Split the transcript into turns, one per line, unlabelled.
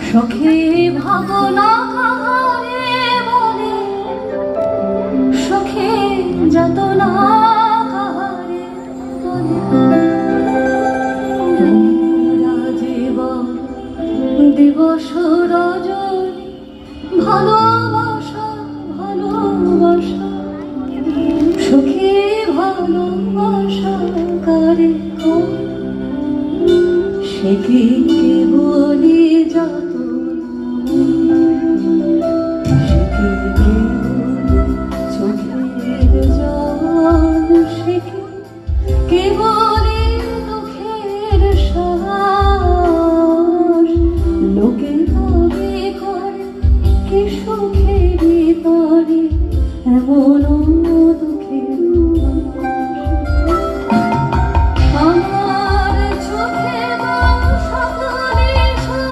সখী ভাবনা কাহারে বলে, সখী যাতনা কাহারে বলে। জীবন দিবস রজনী ভালো